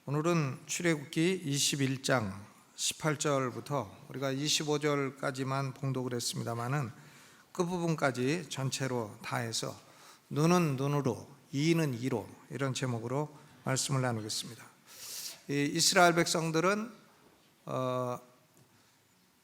오늘은 출애굽기 21장 18절부터 우리가 25절까지만 봉독을 했습니다마는 끝부분까지 전체로 다 해서 눈은 눈으로, 이는 이로 이런 제목으로 말씀을 나누겠습니다. 이스라엘 백성들은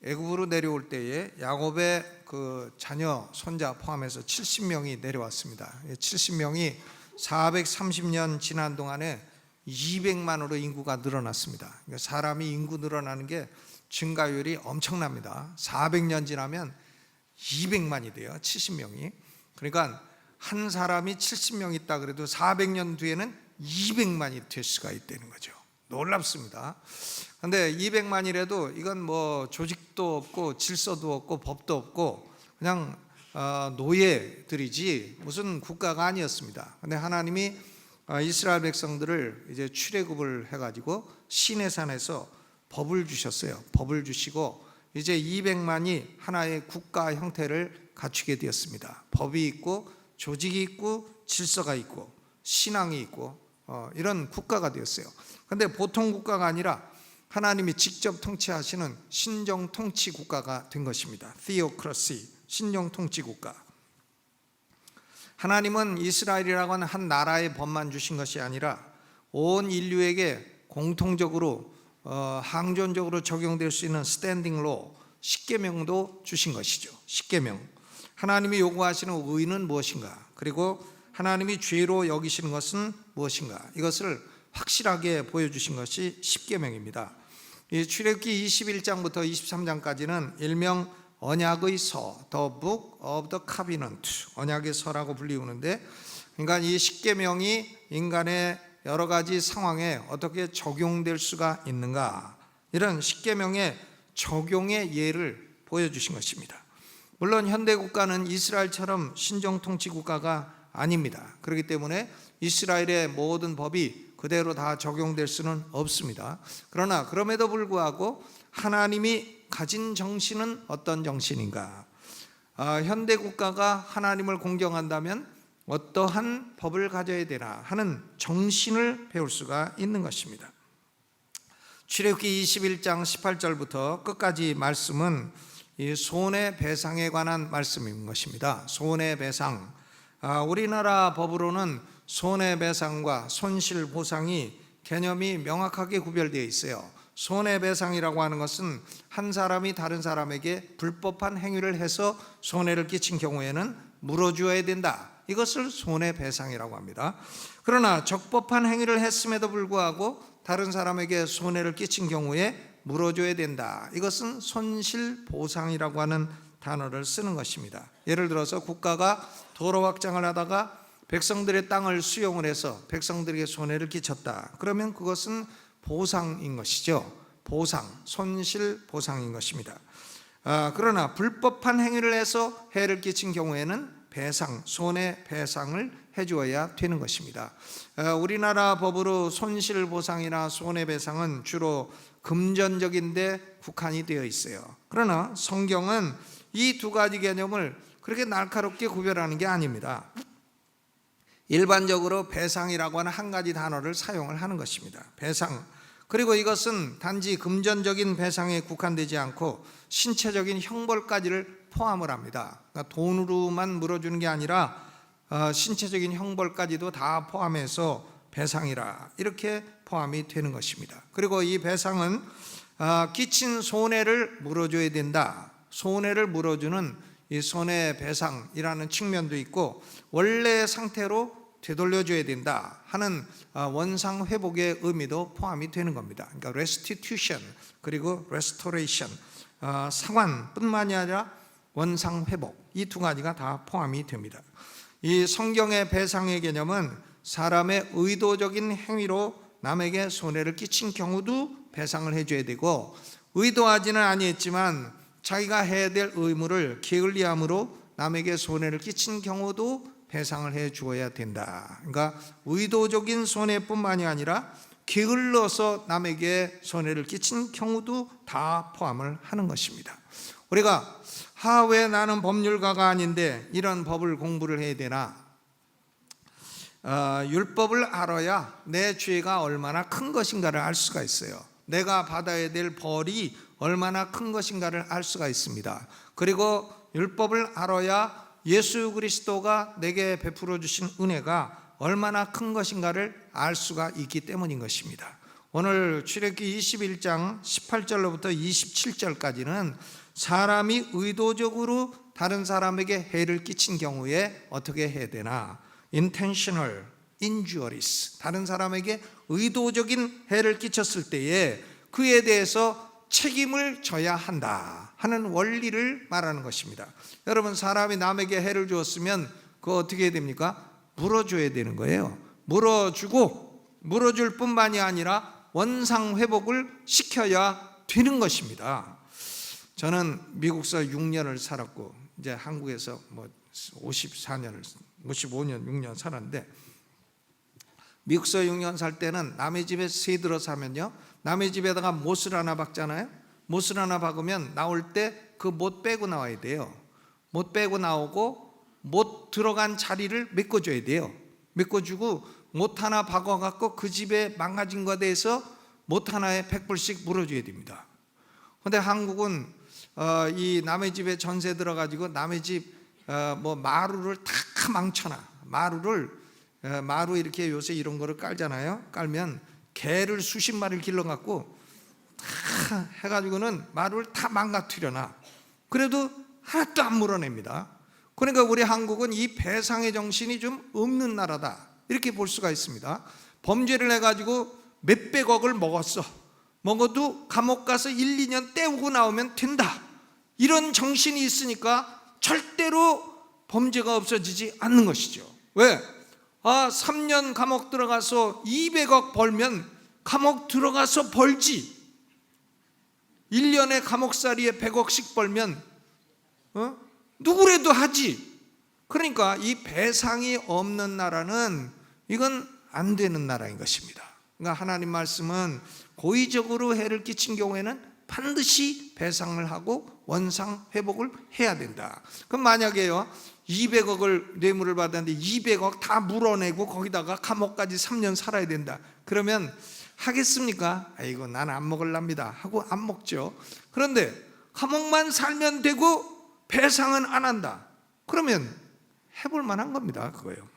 애굽으로 내려올 때에 야곱의 그 자녀, 손자 포함해서 70명이 내려왔습니다. 70명이 430년 지난 동안에 200만으로 인구가 늘어났습니다. 그러니까 사람이 인구 늘어나는 게 증가율이 엄청납니다. 400년 지나면 200만이 돼요. 70명이. 그러니까 한 사람이 70명 있다 그래도 400년 뒤에는 200만이 될 수가 있다는 거죠. 놀랍습니다. 근데 200만이라도 이건 뭐 조직도 없고 질서도 없고 법도 없고 그냥 노예들이지 무슨 국가가 아니었습니다. 근데 하나님이 이스라엘 백성들을 이제 출애굽을 해가지고 시내산에서 법을 주셨어요. 법을 주시고 이제 200만이 하나의 국가 형태를 갖추게 되었습니다. 법이 있고 조직이 있고 질서가 있고 신앙이 있고 이런 국가가 되었어요. 근데 보통 국가가 아니라 하나님이 직접 통치하시는 신정 통치 국가가 된 것입니다. Theocracy, 신정 통치 국가. 하나님은 이스라엘이라고 하는 한 나라의 법만 주신 것이 아니라 온 인류에게 공통적으로 항전적으로 적용될 수 있는 스탠딩 로, 십계명도 주신 것이죠. 십계명. 하나님이 요구하시는 의는 무엇인가? 그리고 하나님이 죄로 여기시는 것은 무엇인가? 이것을 확실하게 보여주신 것이 십계명입니다. 이 출애굽기 21장부터 23장까지는 일명 언약의 서, The Book of the Covenant, 언약의 서라고 불리우는데, 그러니까 이 십계명이 인간의 여러 가지 상황에 어떻게 적용될 수가 있는가, 이런 십계명의 적용의 예를 보여주신 것입니다. 물론 현대 국가는 이스라엘처럼 신정 통치 국가가 아닙니다. 그렇기 때문에 이스라엘의 모든 법이 그대로 다 적용될 수는 없습니다. 그러나 그럼에도 불구하고 하나님이 가진 정신은 어떤 정신인가? 현대 국가가 하나님을 공경한다면 어떠한 법을 가져야 되나 하는 정신을 배울 수가 있는 것입니다. 출애굽기 21장 18절부터 끝까지 말씀은 이 손해배상에 관한 말씀인 것입니다. 손해배상. 우리나라 법으로는 손해배상과 손실보상이 개념이 명확하게 구별되어 있어요. 손해배상이라고 하는 것은 한 사람이 다른 사람에게 불법한 행위를 해서 손해를 끼친 경우에는 물어줘야 된다. 이것을 손해배상이라고 합니다. 그러나 적법한 행위를 했음에도 불구하고 다른 사람에게 손해를 끼친 경우에 물어줘야 된다. 이것은 손실보상이라고 하는 단어를 쓰는 것입니다. 예를 들어서 국가가 도로 확장을 하다가 백성들의 땅을 수용을 해서 백성들에게 손해를 끼쳤다. 그러면 그것은 보상인 것이죠. 보상, 손실보상인 것입니다. 그러나 불법한 행위를 해서 해를 끼친 경우에는 배상, 손해배상을 해주어야 되는 것입니다. 우리나라 법으로 손실보상이나 손해배상은 주로 금전적인데 국한이 되어 있어요. 그러나 성경은 이 두 가지 개념을 그렇게 날카롭게 구별하는 게 아닙니다. 일반적으로 배상이라고 하는 한 가지 단어를 사용을 하는 것입니다. 배상. 그리고 이것은 단지 금전적인 배상에 국한되지 않고 신체적인 형벌까지를 포함을 합니다. 그러니까 돈으로만 물어주는 게 아니라 신체적인 형벌까지도 다 포함해서 배상이라 이렇게 포함이 되는 것입니다. 그리고 이 배상은 끼친 손해를 물어줘야 된다. 손해를 물어주는 이 손해배상이라는 측면도 있고 원래 상태로 되돌려줘야 된다 하는 원상회복의 의미도 포함이 되는 겁니다. 그러니까 restitution 그리고 restoration, 상환뿐만이 아니라 원상회복, 이 두 가지가 다 포함이 됩니다. 이 성경의 배상의 개념은 사람의 의도적인 행위로 남에게 손해를 끼친 경우도 배상을 해줘야 되고, 의도하지는 아니했지만 자기가 해야 될 의무를 게을리함으로 남에게 손해를 끼친 경우도 배상을 해 주어야 된다. 그러니까 의도적인 손해뿐만이 아니라 게을러서 남에게 손해를 끼친 경우도 다 포함을 하는 것입니다. 우리가 왜 나는 법률가가 아닌데 이런 법을 공부를 해야 되나? 율법을 알아야 내 죄가 얼마나 큰 것인가를 알 수가 있어요. 내가 받아야 될 벌이 얼마나 큰 것인가를 알 수가 있습니다. 그리고 율법을 알아야 예수 그리스도가 내게 베풀어 주신 은혜가 얼마나 큰 것인가를 알 수가 있기 때문인 것입니다. 오늘 출애굽기 21장 18절로부터 27절까지는 사람이 의도적으로 다른 사람에게 해를 끼친 경우에 어떻게 해야 되나, intentional injuries, 다른 사람에게 의도적인 해를 끼쳤을 때에 그에 대해서 책임을 져야 한다 하는 원리를 말하는 것입니다. 여러분, 사람이 남에게 해를 주었으면 그거 어떻게 해야 됩니까? 물어줘야 되는 거예요. 물어줄 뿐만이 아니라 원상 회복을 시켜야 되는 것입니다. 저는 미국서 6년을 살았고 이제 한국에서 54년 6년 살았는데, 미국서 6년 살 때는 남의 집에 새 들어 사면요, 남의 집에다가 못을 하나 박잖아요. 못을 하나 박으면 나올 때 그 못 빼고 나와야 돼요. 못 빼고 나오고 못 들어간 자리를 메꿔줘야 돼요. 메꿔주고 못 하나 박아갖고 그 집에 망가진 것에 대해서 못 하나에 100불씩 물어줘야 됩니다. 그런데 한국은 이 남의 집에 전세 들어가지고 남의 집 마루를 다 망쳐놔. 마루 이렇게 요새 이런 거를 깔잖아요. 깔면 개를 수십 마리를 길러갖고 다 해가지고는 마루를 다 망가뜨려놔. 그래도 하나도 안 물어냅니다. 그러니까 우리 한국은 이 배상의 정신이 좀 없는 나라다 이렇게 볼 수가 있습니다. 범죄를 해가지고 몇백억을 먹어도 감옥 가서 1, 2년 때우고 나오면 된다, 이런 정신이 있으니까 절대로 범죄가 없어지지 않는 것이죠. 왜? 3년 감옥 들어가서 200억 벌면 감옥 들어가서 벌지, 1년에 감옥살이에 100억씩 벌면 누구라도 하지. 그러니까 이 배상이 없는 나라는 이건 안 되는 나라인 것입니다. 그러니까 하나님 말씀은 고의적으로 해를 끼친 경우에는 반드시 배상을 하고 원상 회복을 해야 된다. 그럼 만약에요 200억을 뇌물을 받았는데 200억 다 물어내고 거기다가 감옥까지 3년 살아야 된다, 그러면 하겠습니까? 아이고 난 안 먹을랍니다 하고 안 먹죠. 그런데 감옥만 살면 되고 배상은 안 한다, 그러면 해볼 만한 겁니다. 그거예요.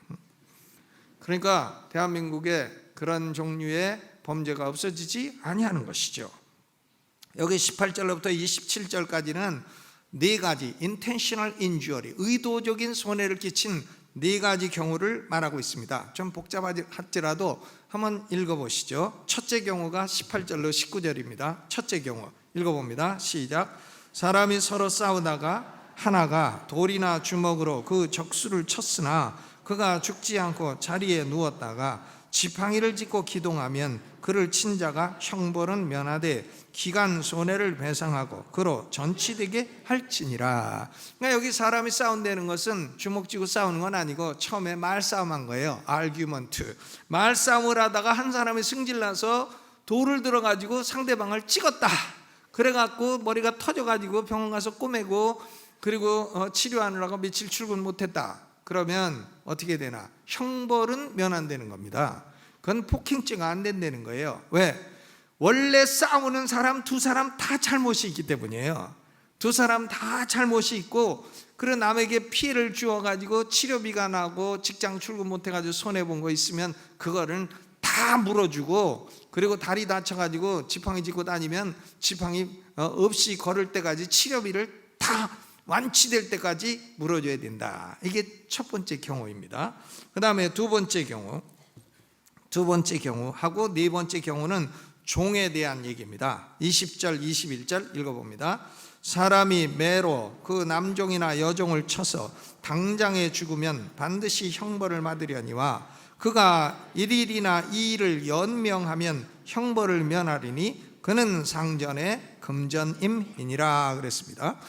그러니까 대한민국에 그런 종류의 범죄가 없어지지 아니하는 것이죠. 여기 18절부터 27절까지는 네 가지 intentional injury, 의도적인 손해를 끼친 네 가지 경우를 말하고 있습니다. 좀 복잡할지라도 한번 읽어보시죠. 첫째 경우가 18절로 19절입니다. 첫째 경우 읽어봅니다. 시작. 사람이 서로 싸우다가 하나가 돌이나 주먹으로 그 적수를 쳤으나 그가 죽지 않고 자리에 누웠다가 지팡이를 짚고 기동하면 그를 친 자가 형벌은 면하되 기간 손해를 배상하고 그로 전치되게 할지니라. 그러니까 여기 사람이 싸운다는 것은 주먹 쥐고 싸우는 건 아니고 처음에 말싸움한 거예요. 아규먼트. 말싸움을 하다가 한 사람이 승질나서 돌을 들어가지고 상대방을 찍었다. 그래갖고 머리가 터져가지고 병원 가서 꼬매고 그리고 치료하느라고 며칠 출근 못했다. 그러면 어떻게 되나? 형벌은 면한다는 겁니다. 그건 폭행죄가 안 된다는 거예요. 왜? 원래 싸우는 사람 두 사람 다 잘못이 있기 때문이에요. 두 사람 다 잘못이 있고, 그리고 남에게 피해를 주어가지고 치료비가 나고 직장 출근 못해가지고 손해본 거 있으면 그거를 다 물어주고, 그리고 다리 다쳐가지고 지팡이 짚고 다니면 지팡이 없이 걸을 때까지 치료비를 다 완치될 때까지 물어줘야 된다. 이게 첫 번째 경우입니다. 그 다음에 두 번째 경우하고 네 번째 경우는 종에 대한 얘기입니다. 20절 21절 읽어봅니다. 사람이 매로 그 남종이나 여종을 쳐서 당장에 죽으면 반드시 형벌을 받으려니와 그가 1일이나 2일을 연명하면 형벌을 면하리니 그는 상전의 금전임이니라 그랬습니다.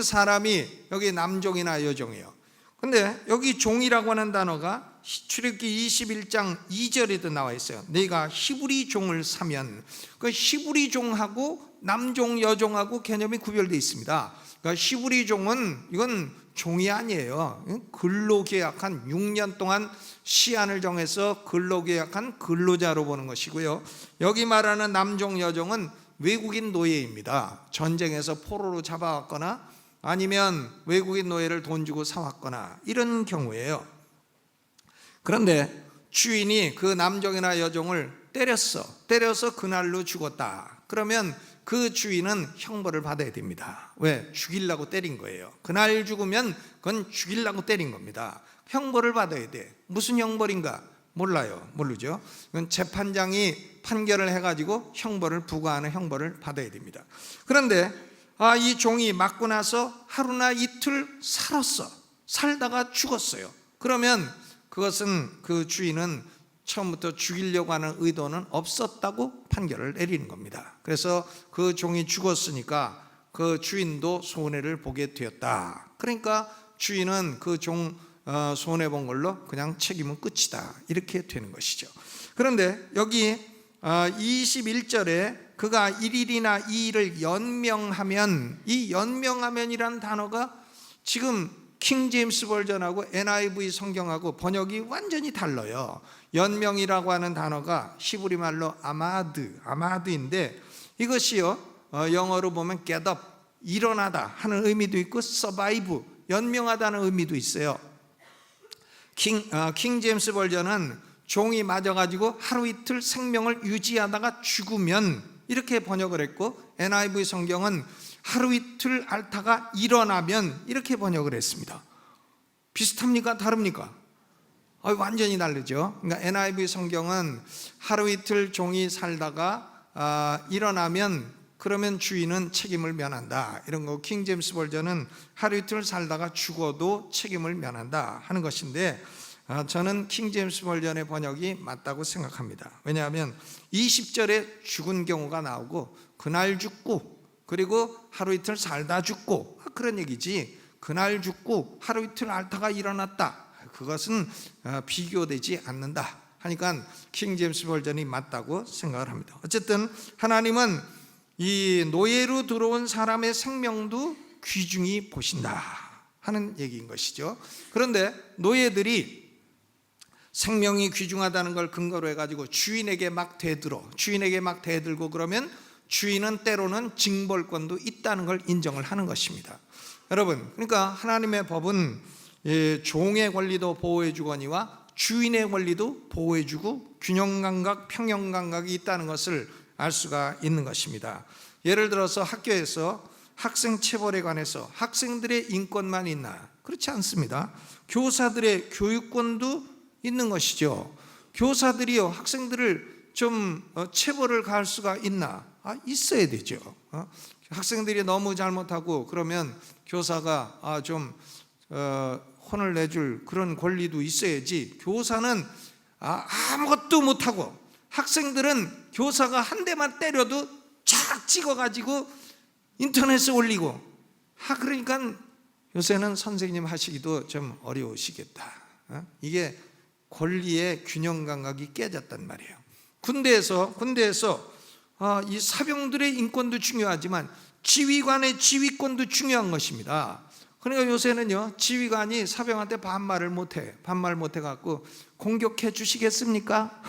사람이 여기 남종이나 여종이에요. 근데 여기 종이라고 하는 단어가 출애굽기 21장 2절에도 나와 있어요. 내가 히브리 종을 사면, 그 히브리 종하고 남종 여종하고 개념이 구별되어 있습니다. 그러니까 히브리 종은 이건 종이 아니에요. 근로계약한 6년 동안 시한을 정해서 근로계약한 근로자로 보는 것이고요. 여기 말하는 남종 여종은 외국인 노예입니다. 전쟁에서 포로로 잡아왔거나 아니면 외국인 노예를 돈 주고 사왔거나 이런 경우예요. 그런데 주인이 그 남종이나 여종을 때려서 그날로 죽었다. 그러면 그 주인은 형벌을 받아야 됩니다. 왜? 죽이려고 때린 거예요. 그날 죽으면 그건 죽이려고 때린 겁니다. 형벌을 받아야 돼. 무슨 형벌인가? 몰라요. 모르죠. 그건 재판장이 판결을 해가지고 형벌을 부과하는 형벌을 받아야 됩니다. 그런데 이 종이 맞고 나서 하루나 이틀 살다가 죽었어요. 그러면 그것은 그 주인은 처음부터 죽이려고 하는 의도는 없었다고 판결을 내리는 겁니다. 그래서 그 종이 죽었으니까 그 주인도 손해를 보게 되었다. 그러니까 주인은 그 종 손해본 걸로 그냥 책임은 끝이다. 이렇게 되는 것이죠. 그런데 여기 21절에 그가 1일이나 2일을 연명하면, 이 연명하면이라는 단어가 지금 킹 제임스 버전하고 NIV 성경하고 번역이 완전히 달라요. 연명이라고 하는 단어가 히브리 말로 아마드인데 이것이요 영어로 보면 get up, 일어나다 하는 의미도 있고 survive, 연명하다는 의미도 있어요. 킹 제임스 버전은 종이 맞아가지고 하루 이틀 생명을 유지하다가 죽으면 이렇게 번역을 했고, NIV 성경은 하루 이틀 앓다가 일어나면 이렇게 번역을 했습니다. 비슷합니까? 다릅니까? 완전히 다르죠. 그러니까 NIV 성경은 하루 이틀 종이 살다가 일어나면 그러면 주인은 책임을 면한다 이런 거, 킹 제임스 버전은 하루 이틀 살다가 죽어도 책임을 면한다 하는 것인데 저는 킹 제임스 버전의 번역이 맞다고 생각합니다. 왜냐하면 20절에 죽은 경우가 나오고 그날 죽고 그리고 하루 이틀 살다 죽고 그런 얘기지, 그날 죽고 하루 이틀 앓다가 일어났다 그것은 비교되지 않는다 하니까 킹 제임스 버전이 맞다고 생각을 합니다. 어쨌든 하나님은 이 노예로 들어온 사람의 생명도 귀중히 보신다 하는 얘기인 것이죠. 그런데 노예들이 생명이 귀중하다는 걸 근거로 해가지고 주인에게 막 대들고 그러면 주인은 때로는 징벌권도 있다는 걸 인정을 하는 것입니다. 여러분, 그러니까 하나님의 법은 종의 권리도 보호해주거니와 주인의 권리도 보호해주고 균형감각, 평형감각이 있다는 것을 알 수가 있는 것입니다. 예를 들어서 학교에서 학생 체벌에 관해서 학생들의 인권만 있나? 그렇지 않습니다. 교사들의 교육권도 있는 것이죠. 교사들이요 학생들을 좀 체벌을 가할 수가 있나? 있어야 되죠. 학생들이 너무 잘못하고 그러면 교사가 좀 혼을 내줄 그런 권리도 있어야지, 교사는 아무것도 못하고 학생들은 교사가 한 대만 때려도 쫙 찍어가지고 인터넷에 올리고 그러니까 요새는 선생님 하시기도 좀 어려우시겠다. 이게 권리의 균형 감각이 깨졌단 말이에요. 군대에서 이 사병들의 인권도 중요하지만 지휘관의 지휘권도 중요한 것입니다. 그러니까 요새는요 지휘관이 사병한테 반말 못해 갖고 공격해 주시겠습니까?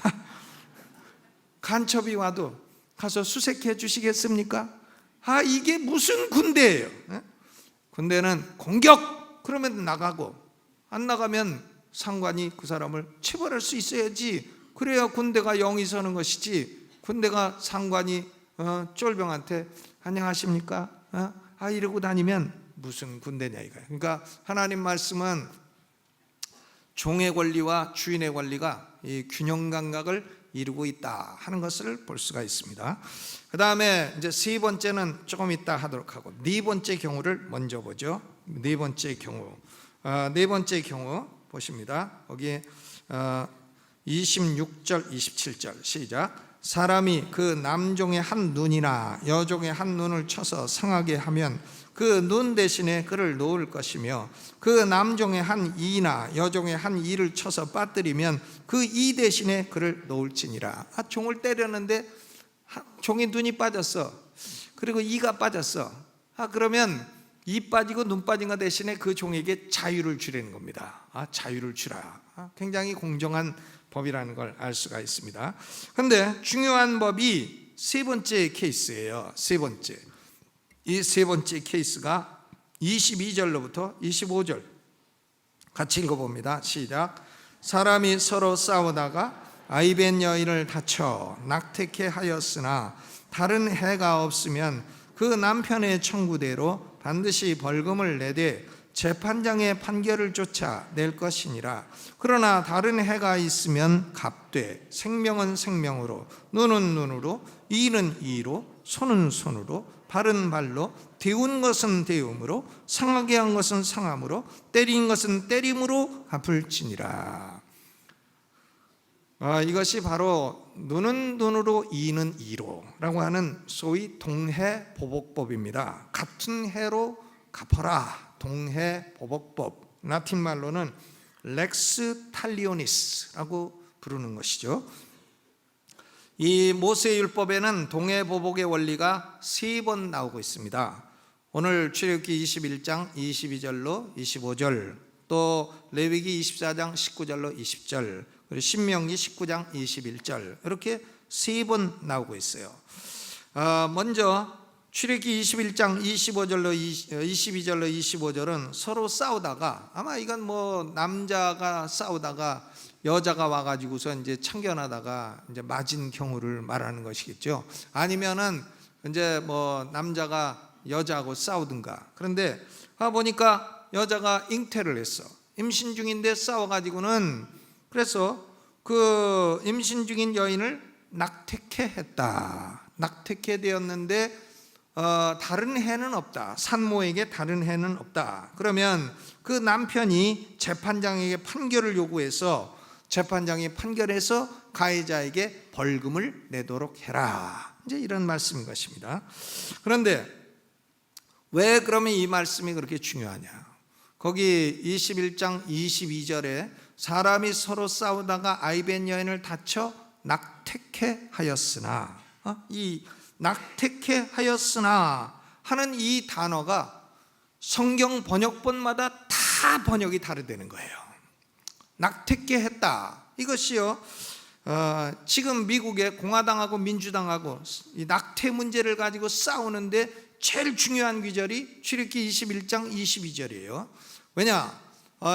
간첩이 와도 가서 수색해 주시겠습니까? 이게 무슨 군대예요? 군대는 공격 그러면 나가고 안 나가면 상관이 그 사람을 체벌할 수 있어야지. 그래야 군대가 영이 서는 것이지, 군대가 상관이 쫄병한테 안녕하십니까? 이러고 다니면 무슨 군대냐 이거예요. 그러니까 하나님 말씀은 종의 권리와 주인의 권리가 이 균형 감각을 이루고 있다 하는 것을 볼 수가 있습니다. 그 다음에 이제 세 번째는 조금 이따 하도록 하고, 네 번째 경우를 먼저 보죠. 네 번째 경우 보십니다. 거기 26절 27절 시작. 사람이 그 남종의 한 눈이나 여종의 한 눈을 쳐서 상하게 하면 그 눈 대신에 그를 놓을 것이며, 그 남종의 한 이나 여종의 한 이를 쳐서 빠뜨리면 그 이 대신에 그를 놓을지니라. 종을 때렸는데 종의 눈이 빠졌어. 그리고 이가 빠졌어. 그러면 이 빠지고 눈 빠진 것 대신에 그 종에게 자유를 주라는 겁니다. 자유를 주라. 굉장히 공정한 법이라는 걸 알 수가 있습니다. 그런데 중요한 법이 세 번째 케이스예요. 세 번째. 이 세 번째 케이스가 22절로부터 25절 같이 읽어봅니다. 시작. 사람이 서로 싸우다가 아이벤 여인을 다쳐 낙태케 하였으나 다른 해가 없으면 그 남편의 청구대로 반드시 벌금을 내되 재판장의 판결을 쫓아 낼 것이니라. 그러나 다른 해가 있으면 갚되 생명은 생명으로, 눈은 눈으로, 이는 이로, 손은 손으로, 발은 발로, 데운 것은 데움으로, 상하게 한 것은 상함으로, 때린 것은 때림으로 갚을지니라. 이것이 바로 눈은 눈으로, 이는 이로 라고 하는 소위 동해보복법입니다. 같은 해로 갚아라. 동해보복법, 라틴 말로는 렉스 탈리오니스라고 부르는 것이죠. 이 모세율법에는 동해보복의 원리가 3번 나오고 있습니다. 오늘 출애굽기 21장 22절로 25절, 또 레위기 24장 19절로 20절, 그리고 신명기 19장 21절, 이렇게 3번 나오고 있어요. 먼저 출애굽기 21장 25절로 22절로 25절은 서로 싸우다가, 아마 이건 뭐 남자가 싸우다가 여자가 와가지고서 이제 참견하다가 이제 맞은 경우를 말하는 것이겠죠. 아니면은 이제 뭐 남자가 여자하고 싸우든가. 그런데 보니까 여자가 잉태를 했어. 임신 중인데 싸워가지고는, 그래서 그 임신 중인 여인을 낙태케 했다. 낙태케 되었는데 다른 해는 없다. 산모에게 다른 해는 없다. 그러면 그 남편이 재판장에게 판결을 요구해서 재판장이 판결해서 가해자에게 벌금을 내도록 해라. 이제 이런 말씀인 것입니다. 그런데 왜 그러면 이 말씀이 그렇게 중요하냐? 거기 21장 22절에 사람이 서로 싸우다가 아이벤 여인을 다쳐 낙태케 하였으나, 이 낙태케 하였으나 하는 이 단어가 성경 번역본마다 다 번역이 다르다는 거예요. 낙태케 했다. 이것이요, 지금 미국의 공화당하고 민주당하고 이 낙태 문제를 가지고 싸우는데 제일 중요한 구절이 출애굽기 21장 22절이에요. 왜냐?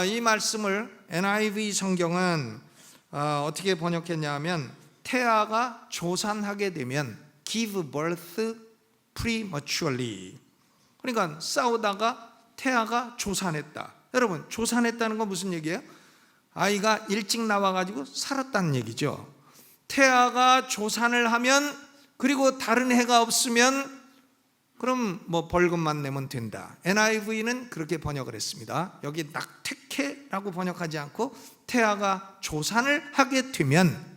이 말씀을 NIV 성경은 어떻게 번역했냐면, 태아가 조산하게 되면 give birth prematurely. 그러니까 싸우다가 태아가 조산했다. 여러분, 조산했다는 건 무슨 얘기예요? 아이가 일찍 나와가지고 살았다는 얘기죠. 태아가 조산을 하면, 그리고 다른 해가 없으면 그럼 뭐 벌금만 내면 된다. NIV는 그렇게 번역을 했습니다. 여기 낙태케라고 번역하지 않고 태아가 조산을 하게 되면,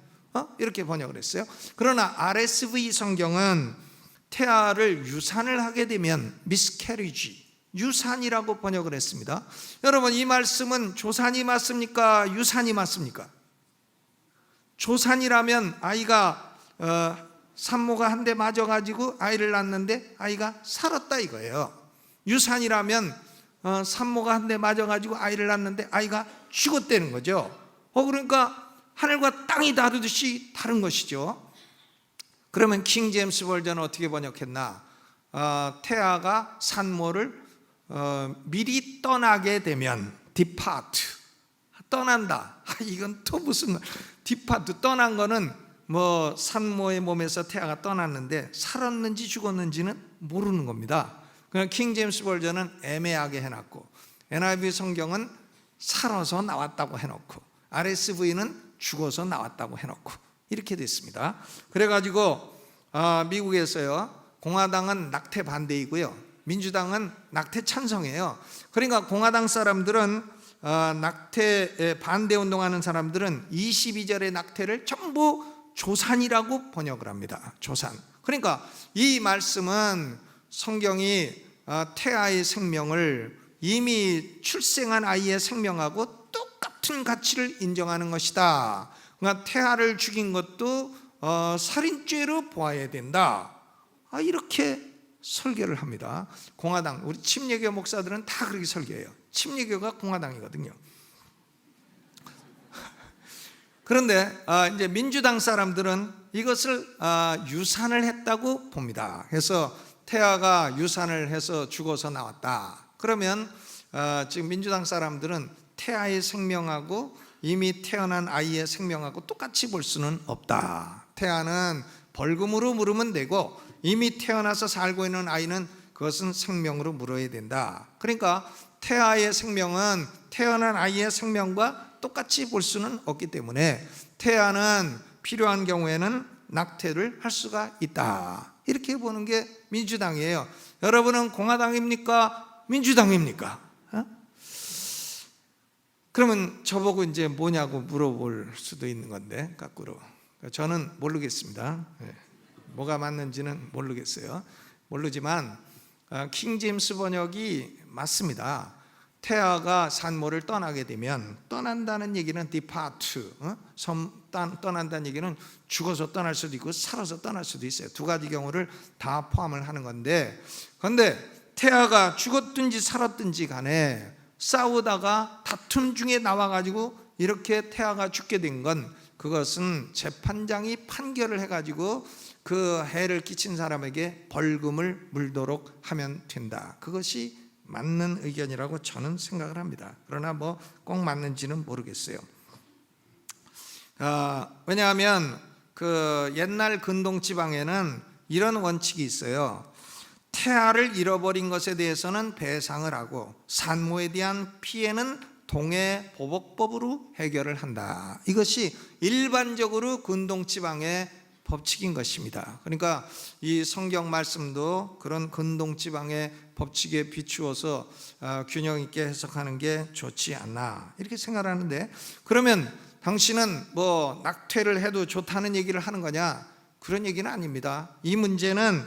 이렇게 번역을 했어요. 그러나 RSV 성경은 태아를 유산을 하게 되면 miscarriage, 유산이라고 번역을 했습니다. 여러분, 이 말씀은 조산이 맞습니까? 유산이 맞습니까? 조산이라면 아이가 산모가 한 대 맞아가지고 아이를 낳았는데 아이가 살았다 이거예요. 유산이라면 산모가 한 대 맞아가지고 아이를 낳았는데 아이가 죽었다는 거죠. 그러니까 하늘과 땅이 다르듯이 다른 것이죠. 그러면 킹 제임스 버전은 어떻게 번역했나? 태아가 산모를 미리 떠나게 되면 depart, 떠난다. 이건 또 무슨 말? depart, 떠난 거는 뭐 산모의 몸에서 태아가 떠났는데 살았는지 죽었는지는 모르는 겁니다. 그냥 킹 제임스 버전은 애매하게 해놨고, NIV 성경은 살아서 나왔다고 해놓고, RSV는 죽어서 나왔다고 해놓고, 이렇게 됐습니다. 그래가지고 미국에서요, 공화당은 낙태 반대이고요, 민주당은 낙태 찬성이에요. 그러니까 공화당 사람들은 낙태에 반대 운동하는 사람들은 22절의 낙태를 전부 조산이라고 번역을 합니다. 조산. 그러니까 이 말씀은 성경이 태아의 생명을 이미 출생한 아이의 생명하고 똑같은 가치를 인정하는 것이다. 그러니까 태아를 죽인 것도 살인죄로 보아야 된다. 이렇게 설교를 합니다. 공화당, 우리 침례교 목사들은 다 그렇게 설교해요. 침례교가 공화당이거든요. 그런데 이제 민주당 사람들은 이것을 유산을 했다고 봅니다. 그래서 태아가 유산을 해서 죽어서 나왔다. 그러면 지금 민주당 사람들은 태아의 생명하고 이미 태어난 아이의 생명하고 똑같이 볼 수는 없다. 태아는 벌금으로 물으면 되고 이미 태어나서 살고 있는 아이는 그것은 생명으로 물어야 된다. 그러니까 태아의 생명은 태어난 아이의 생명과 똑같이 볼 수는 없기 때문에 태아는 필요한 경우에는 낙태를 할 수가 있다. 이렇게 보는 게 민주당이에요. 여러분은 공화당입니까? 민주당입니까? 그러면 저보고 이제 뭐냐고 물어볼 수도 있는 건데, 거꾸로. 저는 모르겠습니다. 뭐가 맞는지는 모르겠어요. 모르지만 킹 제임스 번역이 맞습니다. 태아가 산모를 떠나게 되면, 떠난다는 얘기는 depart, 떠난다는 얘기는 죽어서 떠날 수도 있고 살아서 떠날 수도 있어요. 두 가지 경우를 다 포함을 하는 건데, 그런데 태아가 죽었든지 살았든지 간에 싸우다가 다툼 중에 나와가지고 이렇게 태아가 죽게 된 건, 그것은 재판장이 판결을 해가지고 그 해를 끼친 사람에게 벌금을 물도록 하면 된다. 그것이 맞는 의견이라고 저는 생각을 합니다. 그러나 뭐 꼭 맞는지는 모르겠어요. 왜냐하면 그 옛날 근동 지방에는 이런 원칙이 있어요. 태아를 잃어버린 것에 대해서는 배상을 하고 산모에 대한 피해는 동해보복법으로 해결을 한다. 이것이 일반적으로 근동 지방의 법칙인 것입니다. 그러니까 이 성경 말씀도 그런 근동 지방의 법칙에 비추어서 균형 있게 해석하는 게 좋지 않나, 이렇게 생각하는데, 그러면 당신은 뭐 낙태를 해도 좋다는 얘기를 하는 거냐? 그런 얘기는 아닙니다. 이 문제는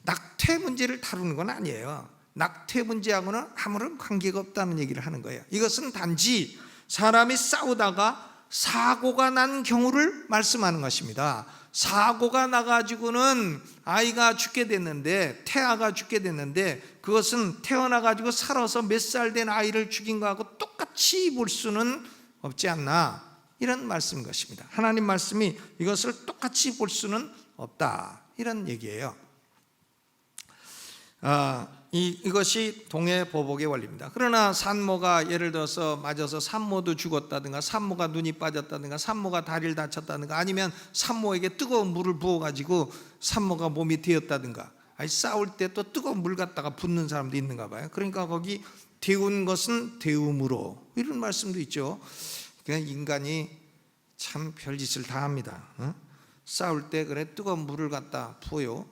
낙태 문제를 다루는 건 아니에요. 낙태 문제하고는 아무런 관계가 없다는 얘기를 하는 거예요. 이것은 단지 사람이 싸우다가 사고가 난 경우를 말씀하는 것입니다. 사고가 나가지고는 아이가 죽게 됐는데, 태아가 죽게 됐는데, 그것은 태어나가지고 살아서 몇 살 된 아이를 죽인 거하고 똑같이 볼 수는 없지 않나, 이런 말씀인 것입니다. 하나님 말씀이 이것을 똑같이 볼 수는 없다, 이런 얘기예요. 이것이 동해보복의 원리입니다. 그러나 산모가 예를 들어서 맞아서 산모도 죽었다든가, 산모가 눈이 빠졌다든가, 산모가 다리를 다쳤다든가, 아니면 산모에게 뜨거운 물을 부어가지고 산모가 몸이 데었다든가, 싸울 때 또 뜨거운 물 갖다가 붓는 사람도 있는가 봐요. 그러니까 거기 데운 것은 데움으로, 이런 말씀도 있죠. 그냥 인간이 참 별짓을 다 합니다. 싸울 때 그래 뜨거운 물을 갖다 부어요.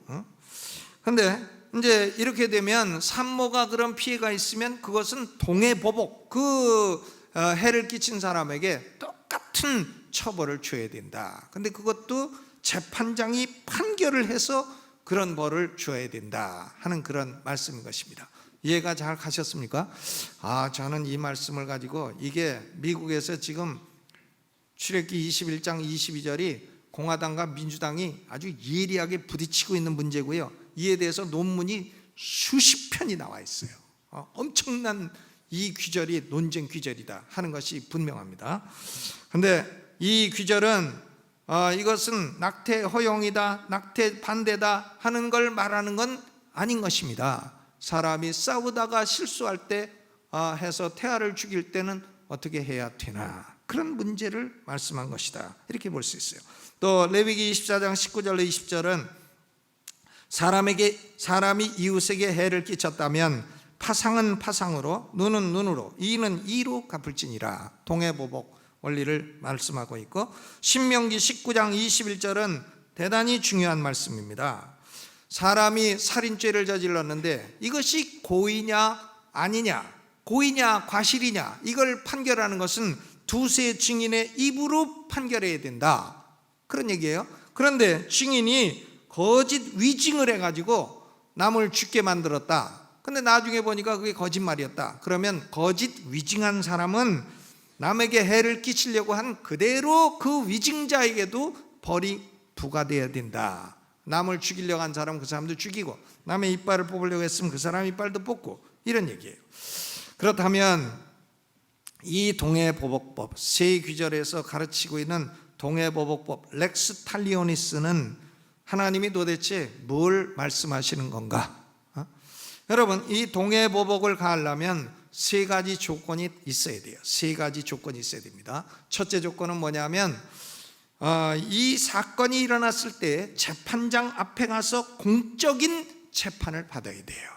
그런데 이제 이렇게 되면 산모가 그런 피해가 있으면 그것은 동해보복, 그 해를 끼친 사람에게 똑같은 처벌을 줘야 된다. 근데 그것도 재판장이 판결을 해서 그런 벌을 줘야 된다 하는 그런 말씀인 것입니다. 이해가 잘 가셨습니까? 저는 이 말씀을 가지고, 이게 미국에서 지금 출애굽기 21장 22절이 공화당과 민주당이 아주 예리하게 부딪히고 있는 문제고요. 이에 대해서 논문이 수십 편이 나와 있어요. 엄청난 이 귀절이 논쟁 귀절이다 하는 것이 분명합니다. 그런데 이 귀절은 이것은 낙태 허용이다, 낙태 반대다 하는 걸 말하는 건 아닌 것입니다. 사람이 싸우다가 실수할 때 해서 태아를 죽일 때는 어떻게 해야 되나, 그런 문제를 말씀한 것이다, 이렇게 볼 수 있어요. 또 레위기 24장 19절로 20절은 사람이 이웃에게 해를 끼쳤다면 파상은 파상으로, 눈은 눈으로, 이는 이로 갚을지니라, 동해보복 원리를 말씀하고 있고, 신명기 19장 21절은 대단히 중요한 말씀입니다. 사람이 살인죄를 저질렀는데 이것이 고의냐 아니냐, 고의냐 과실이냐, 이걸 판결하는 것은 두세 증인의 입으로 판결해야 된다, 그런 얘기예요. 그런데 증인이 거짓 위증을 해가지고 남을 죽게 만들었다. 근데 나중에 보니까 그게 거짓말이었다. 그러면 거짓 위증한 사람은 남에게 해를 끼치려고 한 그대로 그 위증자에게도 벌이 부과되어야 된다. 남을 죽이려고 한 사람은 그 사람도 죽이고, 남의 이빨을 뽑으려고 했으면 그 사람 이빨도 뽑고, 이런 얘기예요. 그렇다면 이 동해보복법, 세귀절에서 가르치고 있는 동해보복법 렉스 탈리오니스는 하나님이 도대체 뭘 말씀하시는 건가? 여러분, 이 동해보복을 가하려면 세 가지 조건이 있어야 돼요. 세 가지 조건이 있어야 됩니다. 첫째 조건은 뭐냐면 이 사건이 일어났을 때 재판장 앞에 가서 공적인 재판을 받아야 돼요.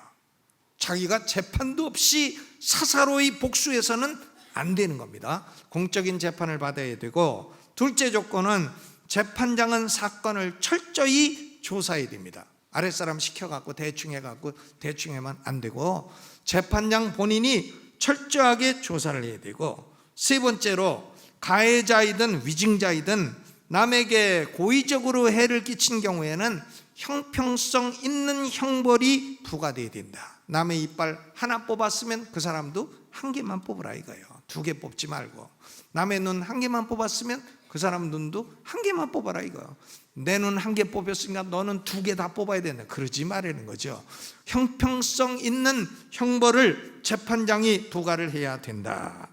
자기가 재판도 없이 사사로이 복수해서는 안 되는 겁니다. 공적인 재판을 받아야 되고, 둘째 조건은 재판장은 사건을 철저히 조사해야 됩니다. 아랫사람 시켜갖고 대충 해갖고 대충 하면 안 되고, 재판장 본인이 철저하게 조사를 해야 되고, 세 번째로 가해자이든 위증자이든 남에게 고의적으로 해를 끼친 경우에는 형평성 있는 형벌이 부과돼야 된다. 남의 이빨 하나 뽑았으면 그 사람도 한 개만 뽑으라 이거예요. 두 개 뽑지 말고. 남의 눈 한 개만 뽑았으면 그 사람 눈도 한 개만 뽑아라 이거예요. 내 눈 한 개 뽑혔으니까 너는 두 개 다 뽑아야 된다. 그러지 말라는 거죠. 형평성 있는 형벌을 재판장이 부과를 해야 된다.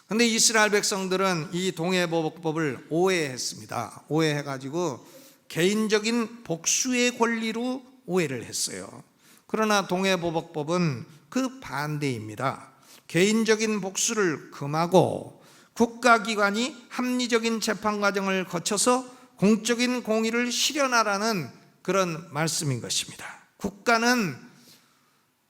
그런데 이스라엘 백성들은 이 동해보복법을 오해했습니다. 오해해가지고 개인적인 복수의 권리로 오해를 했어요. 그러나 동해보복법은 그 반대입니다. 개인적인 복수를 금하고 국가기관이 합리적인 재판 과정을 거쳐서 공적인 공의를 실현하라는 그런 말씀인 것입니다. 국가는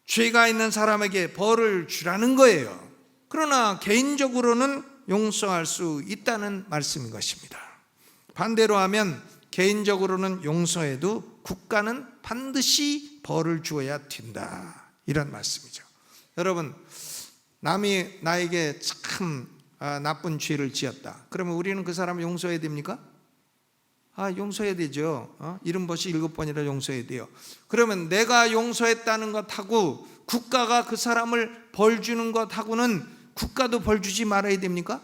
죄가 있는 사람에게 벌을 주라는 거예요. 그러나 개인적으로는 용서할 수 있다는 말씀인 것입니다. 반대로 하면 개인적으로는 용서해도 국가는 반드시 벌을 주어야 된다, 이런 말씀이죠. 여러분, 남이 나에게 참 나쁜 죄를 지었다. 그러면 우리는 그 사람을 용서해야 됩니까? 용서해야 되죠. 70번씩 7번이라 용서해야 돼요. 그러면 내가 용서했다는 것하고 국가가 그 사람을 벌 주는 것하고는 국가도 벌 주지 말아야 됩니까?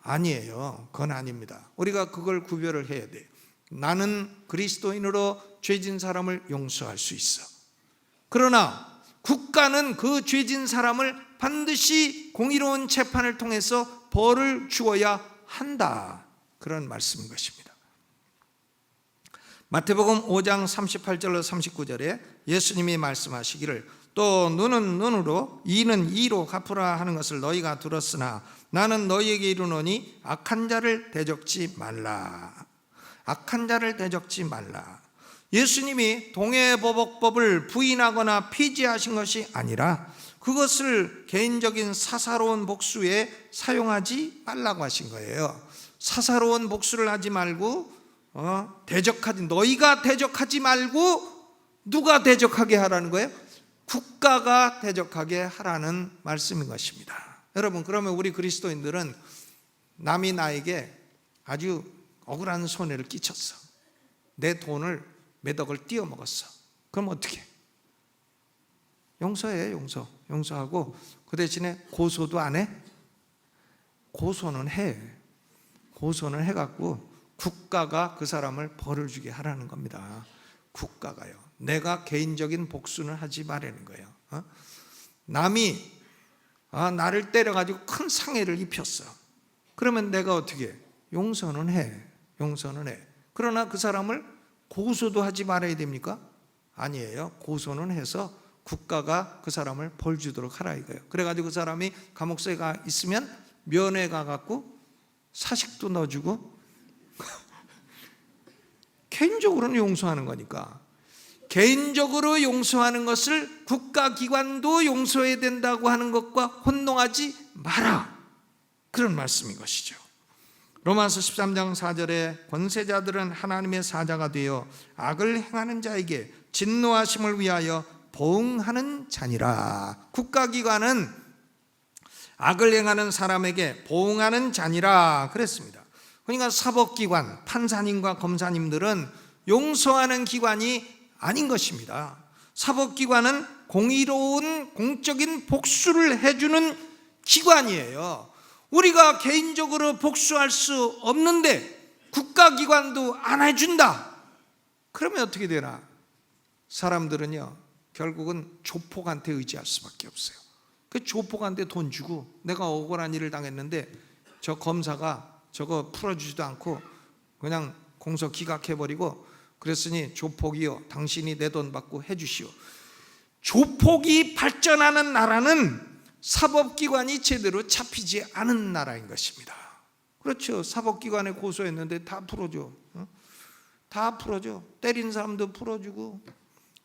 아니에요. 그건 아닙니다. 우리가 그걸 구별을 해야 돼요. 나는 그리스도인으로 죄진 사람을 용서할 수 있어. 그러나 국가는 그 죄진 사람을 반드시 공의로운 재판을 통해서 벌을 주어야 한다, 그런 말씀인 것입니다. 마태복음 5장 38절로 39절에 예수님이 말씀하시기를 또 눈은 눈으로 이는 이로 갚으라 하는 것을 너희가 들었으나 나는 너희에게 이르노니 악한 자를 대적지 말라. 악한 자를 대적지 말라. 예수님이 동해보복법을 부인하거나 폐지하신 것이 아니라 그것을 개인적인 사사로운 복수에 사용하지 말라고 하신 거예요. 사사로운 복수를 하지 말고 너희가 대적하지 말고 누가 대적하게 하라는 거예요? 국가가 대적하게 하라는 말씀인 것입니다. 여러분, 그러면 우리 그리스도인들은 남이 나에게 아주 억울한 손해를 끼쳤어. 내 돈을 몇 억을 띄어먹었어. 그럼 어떻게? 용서해. 용서하고 그 대신에 고소도 안 해? 고소는 해. 고소는 해갖고 국가가 그 사람을 벌을 주게 하라는 겁니다. 국가가요. 내가 개인적인 복수는 하지 말라는 거예요. 남이 나를 때려가지고 큰 상해를 입혔어. 그러면 내가 어떻게 해? 용서는 해. 그러나 그 사람을 고소도 하지 말아야 됩니까? 아니에요. 고소는 해서 국가가 그 사람을 벌 주도록 하라 이거예요. 그래가지고 그 사람이 감옥소에 가 있으면 면회 가갖고 사식도 넣어주고 개인적으로는 용서하는 거니까. 개인적으로 용서하는 것을 국가기관도 용서해야 된다고 하는 것과 혼동하지 마라, 그런 말씀인 것이죠. 로마서 13장 4절에 권세자들은 하나님의 사자가 되어 악을 행하는 자에게 진노하심을 위하여 보응하는 자니라. 국가기관은 악을 행하는 사람에게 보응하는 자니라 그랬습니다. 그러니까 사법기관, 판사님과 검사님들은 용서하는 기관이 아닌 것입니다. 사법기관은 공의로운 공적인 복수를 해주는 기관이에요. 우리가 개인적으로 복수할 수 없는데 국가기관도 안 해준다, 그러면 어떻게 되나? 사람들은요 결국은 조폭한테 의지할 수밖에 없어요. 그 조폭한테 돈 주고 내가 억울한 일을 당했는데 저 검사가 저거 풀어주지도 않고 그냥 공소 기각해버리고, 그랬으니 조폭이요 당신이 내 돈 받고 해주시오. 조폭이 발전하는 나라는 사법기관이 제대로 잡히지 않은 나라인 것입니다. 그렇죠. 사법기관에 고소했는데 다 풀어줘. 다 풀어줘. 때린 사람도 풀어주고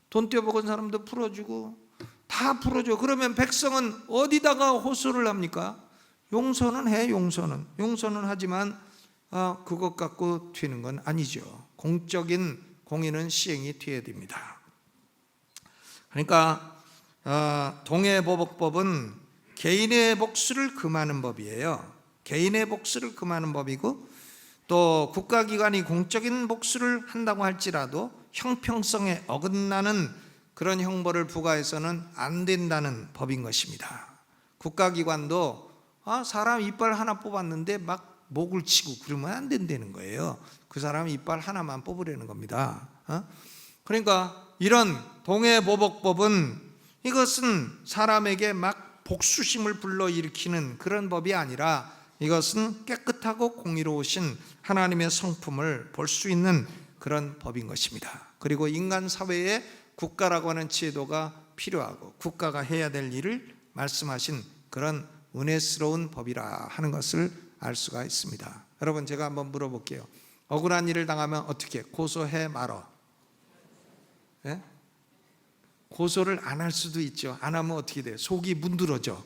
돈 떼먹은 사람도 풀어주고 다 풀어줘. 그러면 백성은 어디다가 호소를 합니까? 용서는 해. 용서는 하지만 그것 갖고 되는 건 아니죠. 공적인 공의는 시행이 돼야 됩니다. 그러니까 동해보복법은 개인의 복수를 금하는 법이에요. 개인의 복수를 금하는 법이고, 또 국가기관이 공적인 복수를 한다고 할지라도 형평성에 어긋나는 그런 형벌을 부과해서는 안 된다는 법인 것입니다. 국가기관도 사람 이빨 하나 뽑았는데 막 목을 치고 그러면 안 된다는 거예요. 그 사람 이빨 하나만 뽑으려는 겁니다. 그러니까 이런 동해보복법은 이것은 사람에게 막 복수심을 불러일으키는 그런 법이 아니라 이것은 깨끗하고 공의로우신 하나님의 성품을 볼 수 있는 그런 법인 것입니다. 그리고 인간 사회에 국가라고 하는 제도가 필요하고 국가가 해야 될 일을 말씀하신 그런 은혜스러운 법이라 하는 것을 알 수가 있습니다. 여러분, 제가 한번 물어볼게요. 억울한 일을 당하면 어떻게 고소해 말어? 예? 고소를 안 할 수도 있죠. 안 하면 어떻게 돼요? 속이 문드러져.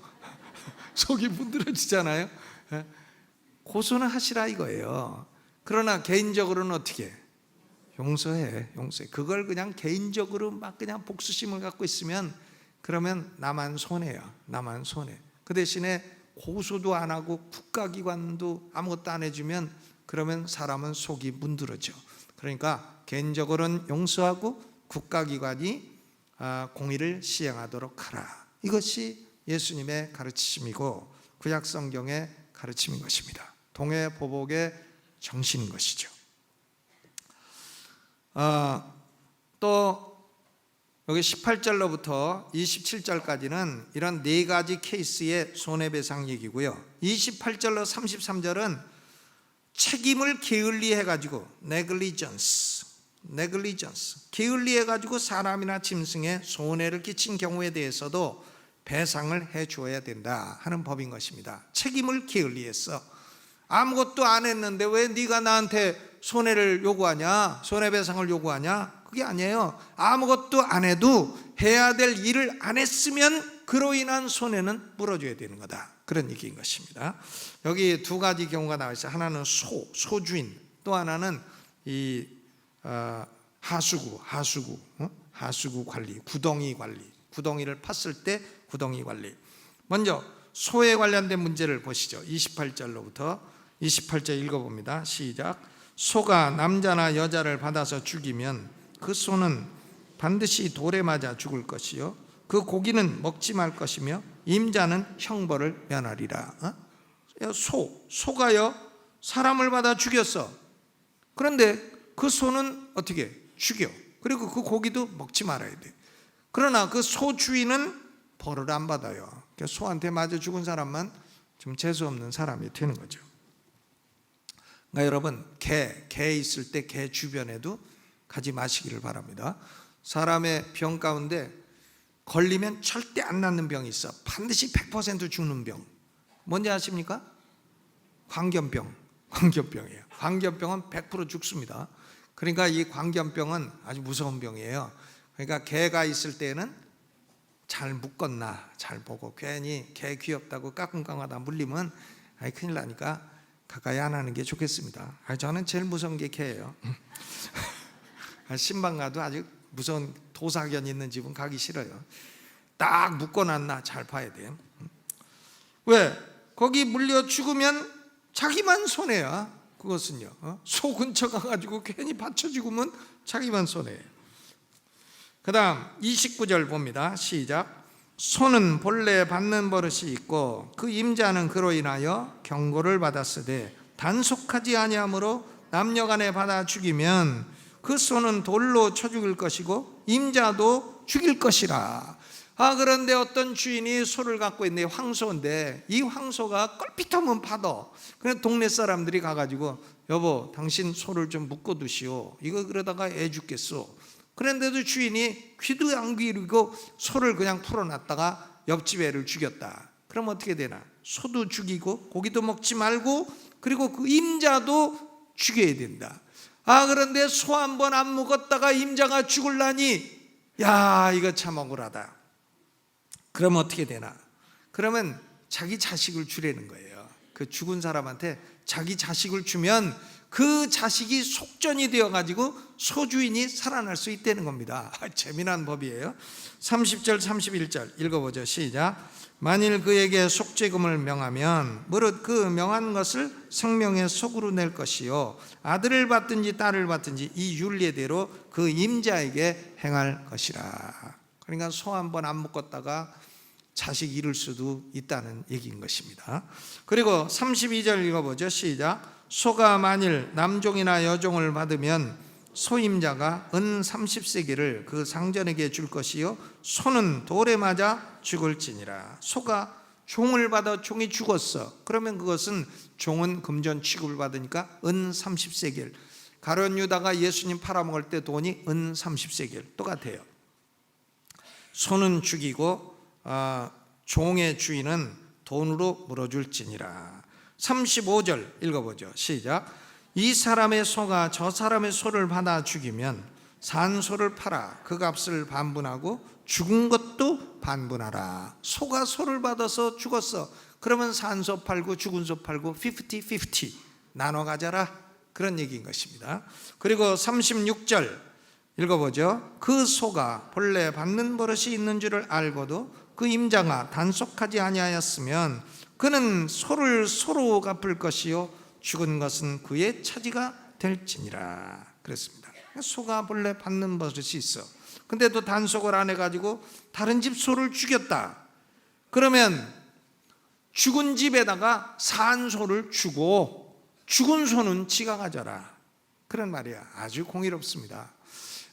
속이 문드러지잖아요. 예? 고소는 하시라 이거예요. 그러나 개인적으로는 어떻게? 용서해. 그걸 그냥 개인적으로 막 그냥 복수심을 갖고 있으면 그러면 나만 손해야. 그 대신에 고소도 안 하고 국가기관도 아무것도 안 해주면 그러면 사람은 속이 문드러져. 그러니까 개인적으로는 용서하고 국가기관이 공의를 시행하도록 하라. 이것이 예수님의 가르치심이고 구약성경의 가르침인 것입니다. 동해보복의 정신인 것이죠. 또 여기 18절로부터 27절까지는 이런 네 가지 케이스의 손해배상 얘기고요. 28절로 33절은 책임을 게을리해가지고 negligence 게을리해가지고 사람이나 짐승에 손해를 끼친 경우에 대해서도 배상을 해주어야 된다 하는 법인 것입니다. 책임을 게을리했어. 아무것도 안 했는데 왜 네가 나한테 손해를 요구하냐, 손해배상을 요구하냐? 그게 아니에요. 아무것도 안 해도 해야 될 일을 안 했으면 그로 인한 손해는 물어줘야 되는 거다, 그런 얘기인 것입니다. 여기 두 가지 경우가 나와 있어요. 하나는 소주인, 또 하나는 이 하수구 관리, 구덩이 관리, 구덩이를 팠을 때 구덩이 관리. 먼저 소에 관련된 문제를 보시죠. 28절로부터 28절 읽어봅니다. 시작. 소가 남자나 여자를 받아서 죽이면 그 소는 반드시 돌에 맞아 죽을 것이요 그 고기는 먹지 말 것이며 임자는 형벌을 면하리라. 소가요 사람을 받아 죽였어. 그런데 그 소는 어떻게 죽여. 그리고 그 고기도 먹지 말아야 돼. 그러나 그 소 주인은 벌을 안 받아요. 그러니까 소한테 맞아 죽은 사람만 좀 재수 없는 사람이 되는 거죠. 그러니까 여러분, 개 있을 때 개 주변에도 가지 마시기를 바랍니다. 사람의 병 가운데 걸리면 절대 안 낫는 병이 있어. 반드시 100% 죽는 병. 뭔지 아십니까? 광견병이에요. 광견병은 100% 죽습니다. 그러니까 이 광견병은 아주 무서운 병이에요. 그러니까 개가 있을 때는 잘 묶었나 잘 보고, 괜히 개 귀엽다고 까꿍까꿍하다 물리면 큰일 나니까 가까이 안 하는 게 좋겠습니다. 저는 제일 무서운 게 개예요. 신방 가도 아주 무서운 도사견 있는 집은 가기 싫어요. 딱 묶어놨나 잘 봐야 돼요. 왜? 거기 물려 죽으면 자기만 손해야. 그것은요, 소 근처 가가지고 괜히 받쳐 죽으면 자기만 손해예요. 그 다음 29절 봅니다. 시작. 소는 본래 받는 버릇이 있고 그 임자는 그로 인하여 경고를 받았으되 단속하지 아니하므로 남녀간에 받아 죽이면 그 소는 돌로 쳐 죽일 것이고 임자도 죽일 것이라. 그런데 어떤 주인이 소를 갖고 있는데 황소인데 이 황소가 껄핏하면 파도. 그래서 동네 사람들이 가가지고 여보 당신 소를 좀 묶어두시오. 이거 그러다가 애 죽겠소. 그런데도 주인이 귀도 안 기울이고 소를 그냥 풀어놨다가 옆집 애를 죽였다. 그럼 어떻게 되나? 소도 죽이고 고기도 먹지 말고 그리고 그 임자도 죽여야 된다. 그런데 소 한 번 안 먹었다가 임자가 죽을라니, 야 이거 참 억울하다. 그럼 어떻게 되나? 그러면 자기 자식을 주라는 거예요. 그 죽은 사람한테 자기 자식을 주면 그 자식이 속전이 되어가지고 소주인이 살아날 수 있다는 겁니다. 재미난 법이에요. 30절 31절 읽어보죠. 시작. 만일 그에게 속죄금을 명하면 무릇 그 명한 것을 생명의 속으로 낼 것이요 아들을 받든지 딸을 받든지 이 율례대로 그 임자에게 행할 것이라. 그러니까 소 한 번 안 먹었다가 자식 잃을 수도 있다는 얘기인 것입니다. 그리고 32절 읽어보죠. 시작. 소가 만일 남종이나 여종을 받으면 소임자가 은 30세겔을 그 상전에게 줄 것이요 소는 돌에 맞아 죽을지니라. 소가 종을 받아 종이 죽었어. 그러면 그것은 종은 금전 취급을 받으니까 은 30세겔. 가룟 유다가 예수님 팔아먹을 때 돈이 은 30세겔 똑같아요. 소는 죽이고 종의 주인은 돈으로 물어줄지니라. 35절 읽어보죠. 시작. 이 사람의 소가 저 사람의 소를 받아 죽이면 산 소를 팔아 그 값을 반분하고 죽은 것도 반분하라. 소가 소를 받아서 죽었어. 그러면 산 소 팔고 죽은 소 팔고 50-50 나눠 가져라. 그런 얘기인 것입니다. 그리고 36절 읽어보죠. 그 소가 본래 받는 버릇이 있는 줄을 알고도 그 임자가 단속하지 아니하였으면 그는 소를 소로 갚을 것이요 죽은 것은 그의 차지가 될지니라. 그랬습니다. 소가 본래 받는 버릇이 있어. 근데 또 단속을 안 해가지고 다른 집 소를 죽였다. 그러면 죽은 집에다가 산 소를 주고 죽은 소는 지가 가져라. 그런 말이야. 아주 공의롭습니다.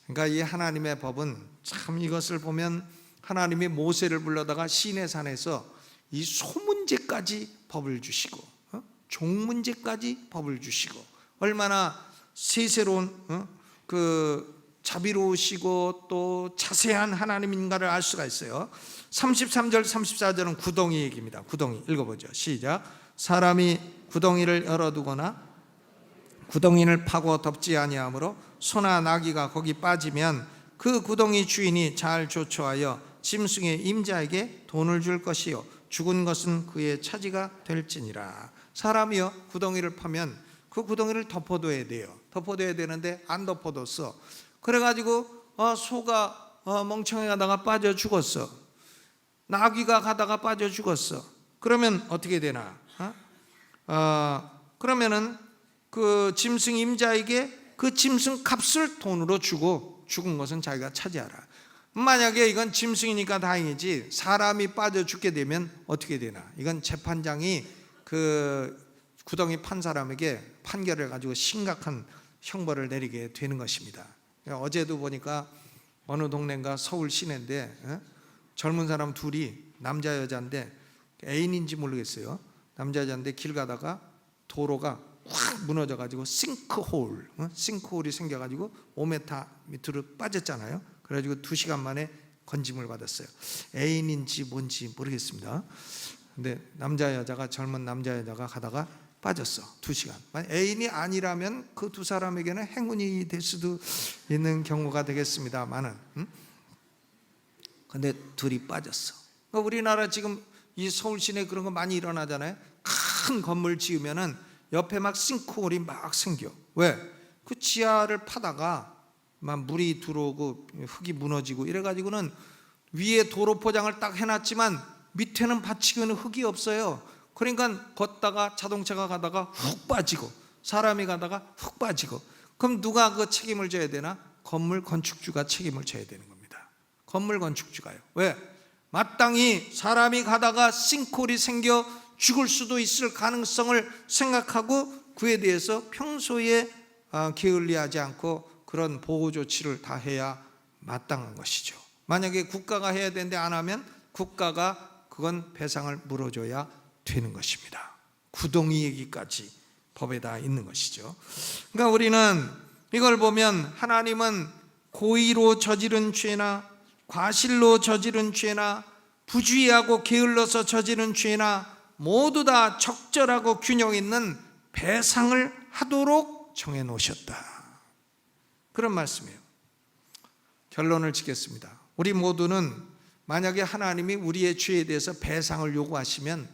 그러니까 이 하나님의 법은 참 이것을 보면 하나님이 모세를 불러다가 시내 산에서 이 소 문제까지 법을 주시고 종 문제까지 법을 주시고 얼마나 세세로운 그 자비로우시고 또 자세한 하나님인가를 알 수가 있어요. 33절 34절은 구덩이 얘기입니다. 구덩이 읽어보죠. 시작. 사람이 구덩이를 열어두거나 구덩이를 파고 덮지 아니하므로 소나 나귀가 거기 빠지면 그 구덩이 주인이 잘 조처하여 짐승의 임자에게 돈을 줄 것이요 죽은 것은 그의 차지가 될지니라. 사람이요 구덩이를 파면 그 구덩이를 덮어둬야 돼요. 덮어둬야 되는데 안 덮어뒀어. 그래가지고 소가 멍청해 가다가 빠져 죽었어. 나귀가 가다가 빠져 죽었어. 그러면 어떻게 되나? 그러면은 그 짐승 임자에게 그 짐승 값을 돈으로 주고 죽은 것은 자기가 차지하라. 만약에 이건 짐승이니까 다행이지 사람이 빠져 죽게 되면 어떻게 되나? 이건 재판장이 그 구덩이 판 사람에게 판결을 가지고 심각한 형벌을 내리게 되는 것입니다. 어제도 보니까 어느 동네인가 서울 시내인데 젊은 사람 둘이 남자 여자인데 애인인지 모르겠어요. 남자 여자인데 길 가다가 도로가 확 무너져 가지고 싱크홀이 생겨 가지고 5m 밑으로 빠졌잖아요. 그래가지고 2시간 만에 건짐을 받았어요. 애인인지 뭔지 모르겠습니다. 근데 젊은 남자 여자가 가다가 빠졌어. 2시간. 만약 애인이 아니라면 그 두 사람에게는 행운이 될 수도 있는 경우가 되겠습니다만은 근데 둘이 빠졌어. 우리나라 지금 이 서울 시내 그런 거 많이 일어나잖아요. 큰 건물 지으면은 옆에 막 싱크홀이 막 생겨. 왜? 그 지하를 파다가 막 물이 들어오고 흙이 무너지고 이래가지고는 위에 도로 포장을 딱 해놨지만 밑에는 받치기는 흙이 없어요. 그러니까 걷다가 자동차가 가다가 훅 빠지고 사람이 가다가 훅 빠지고 그럼 누가 그 책임을 져야 되나? 건물 건축주가 책임을 져야 되는 겁니다. 건물 건축주가요. 왜? 마땅히 사람이 가다가 싱크홀이 생겨 죽을 수도 있을 가능성을 생각하고 그에 대해서 평소에 게을리하지 않고 그런 보호 조치를 다 해야 마땅한 것이죠. 만약에 국가가 해야 되는데 안 하면 국가가 그건 배상을 물어줘야 되는 것입니다. 구덩이 얘기까지 법에 다 있는 것이죠. 그러니까 우리는 이걸 보면 하나님은 고의로 저지른 죄나 과실로 저지른 죄나 부주의하고 게을러서 저지른 죄나 모두 다 적절하고 균형 있는 배상을 하도록 정해 놓으셨다. 그런 말씀이에요. 결론을 짓겠습니다. 우리 모두는 만약에 하나님이 우리의 죄에 대해서 배상을 요구하시면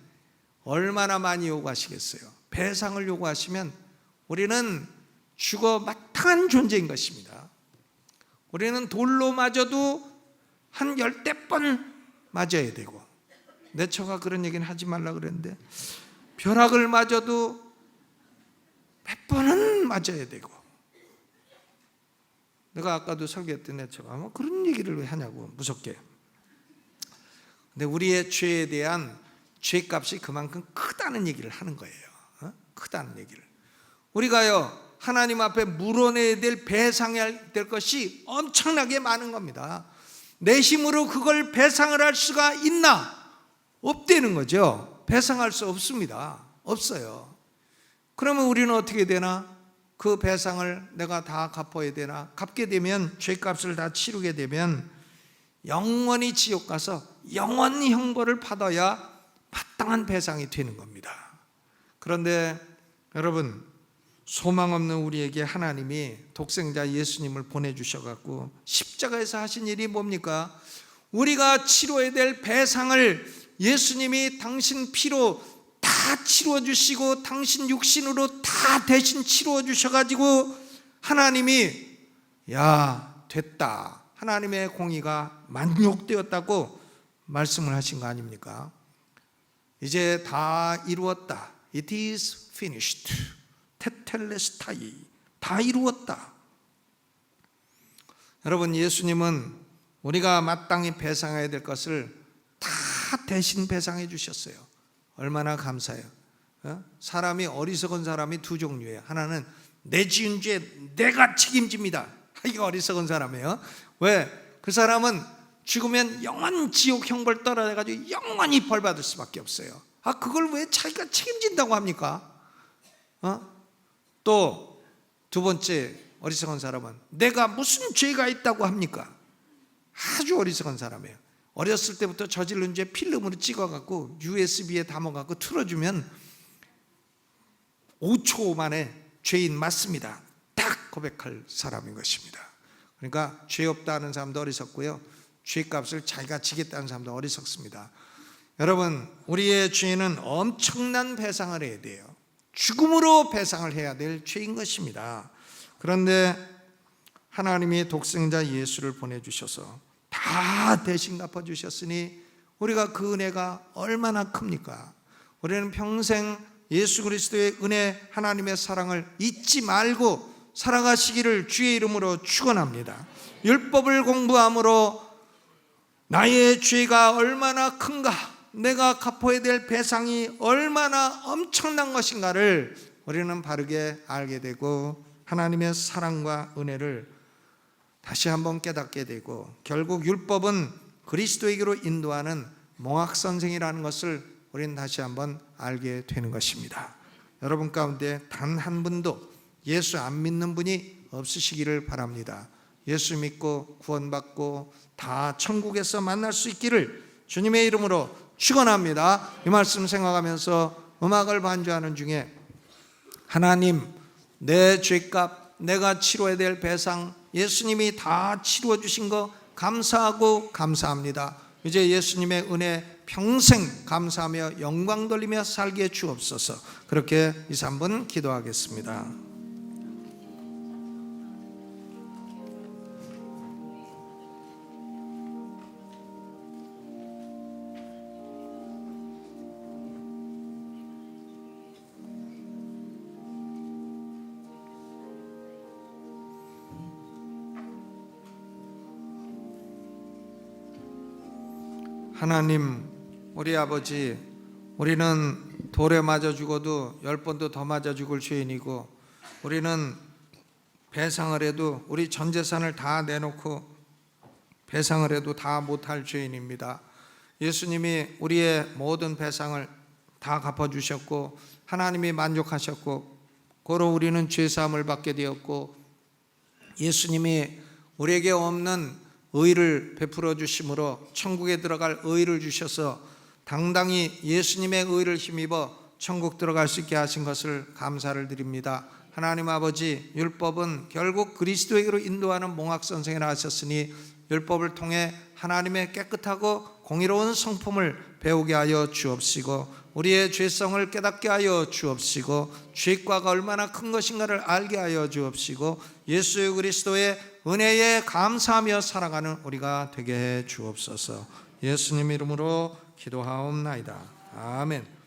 얼마나 많이 요구하시겠어요? 배상을 요구하시면 우리는 죽어 마땅한 존재인 것입니다. 우리는 돌로 맞아도 한 10대 번 맞아야 되고, 내 처가 그런 얘기는 하지 말라 그랬는데 벼락을 맞아도 몇 번은 맞아야 되고, 내가 아까도 설교했던 내 처가 뭐 그런 얘기를 왜 하냐고 무섭게. 근데 우리의 죄에 대한 죄값이 그만큼 크다는 얘기를 하는 거예요. 크다는 얘기를. 우리가요 하나님 앞에 물어내야 될, 배상해야 될 것이 엄청나게 많은 겁니다. 내 힘으로 그걸 배상을 할 수가 있나? 없다는 거죠. 배상할 수 없습니다. 없어요. 그러면 우리는 어떻게 되나? 그 배상을 내가 다 갚아야 되나? 갚게 되면, 죄값을 다 치르게 되면 영원히 지옥 가서 영원히 형벌을 받아야 마땅한 배상이 되는 겁니다. 그런데 여러분, 소망 없는 우리에게 하나님이 독생자 예수님을 보내주셔갖고 십자가에서 하신 일이 뭡니까? 우리가 치러야 될 배상을 예수님이 당신 피로 다 치러주시고 당신 육신으로 다 대신 치러주셔가지고 하나님이 야 됐다, 하나님의 공의가 만족되었다고 말씀을 하신 거 아닙니까? 이제 다 이루었다. It is finished. 테텔레스타이, 다 이루었다. 여러분, 예수님은 우리가 마땅히 배상해야 될 것을 다 대신 배상해 주셨어요. 얼마나 감사해요. 사람이, 어리석은 사람이 두 종류예요. 하나는 내 지은 죄 내가 책임집니다. 이게 어리석은 사람이에요. 왜? 그 사람은 죽으면 영원 지옥 형벌 떨어져가지고 영원히 벌 받을 수밖에 없어요. 그걸 왜 자기가 책임진다고 합니까? 또 두 번째 어리석은 사람은 내가 무슨 죄가 있다고 합니까? 아주 어리석은 사람이에요. 어렸을 때부터 저지른 죄 필름으로 찍어갖고 USB에 담아갖고 틀어주면 5초 만에 죄인 맞습니다, 딱 고백할 사람인 것입니다. 그러니까 죄 없다는 사람도 어리석고요, 죄값을 자기가 지겠다는 사람도 어리석습니다. 여러분, 우리의 죄는 엄청난 배상을 해야 돼요. 죽음으로 배상을 해야 될 죄인 것입니다. 그런데 하나님이 독생자 예수를 보내주셔서 다 대신 갚아주셨으니 우리가 그 은혜가 얼마나 큽니까? 우리는 평생 예수 그리스도의 은혜, 하나님의 사랑을 잊지 말고 살아가시기를 주의 이름으로 축원합니다. 율법을 공부함으로 나의 죄가 얼마나 큰가, 내가 갚아야 될 배상이 얼마나 엄청난 것인가를 우리는 바르게 알게 되고 하나님의 사랑과 은혜를 다시 한번 깨닫게 되고, 결국 율법은 그리스도에게로 인도하는 몽학선생이라는 것을 우리는 다시 한번 알게 되는 것입니다. 여러분 가운데 단 한 분도 예수 안 믿는 분이 없으시기를 바랍니다. 예수 믿고 구원받고 다 천국에서 만날 수 있기를 주님의 이름으로 축원합니다. 이 말씀 생각하면서 음악을 반주하는 중에 하나님, 내 죄값, 내가 치러야 될 배상 예수님이 다 치루어 주신 거 감사하고 감사합니다. 이제 예수님의 은혜 평생 감사하며 영광 돌리며 살게 주옵소서. 그렇게 2, 3분 기도하겠습니다. 하나님, 우리 아버지, 우리는 돌에 맞아 죽어도 10번도 더 맞아 죽을 죄인이고, 우리는 배상을 해도 우리 전 재산을 다 내놓고 배상을 해도 다 못할 죄인입니다. 예수님이 우리의 모든 배상을 다 갚아주셨고 하나님이 만족하셨고 고로 우리는 죄사함을 받게 되었고 예수님이 우리에게 없는 의를 베풀어 주심으로 천국에 들어갈 의를 주셔서 당당히 예수님의 의를 힘입어 천국 들어갈 수 있게 하신 것을 감사를 드립니다. 하나님 아버지, 율법은 결국 그리스도에게로 인도하는 몽학선생이라 하셨으니 율법을 통해 하나님의 깨끗하고 공의로운 성품을 배우게 하여 주옵시고 우리의 죄성을 깨닫게 하여 주옵시고 죄과가 얼마나 큰 것인가를 알게 하여 주옵시고 예수 그리스도의 은혜에 감사하며 살아가는 우리가 되게 해 주옵소서. 예수님 이름으로 기도하옵나이다. 아멘.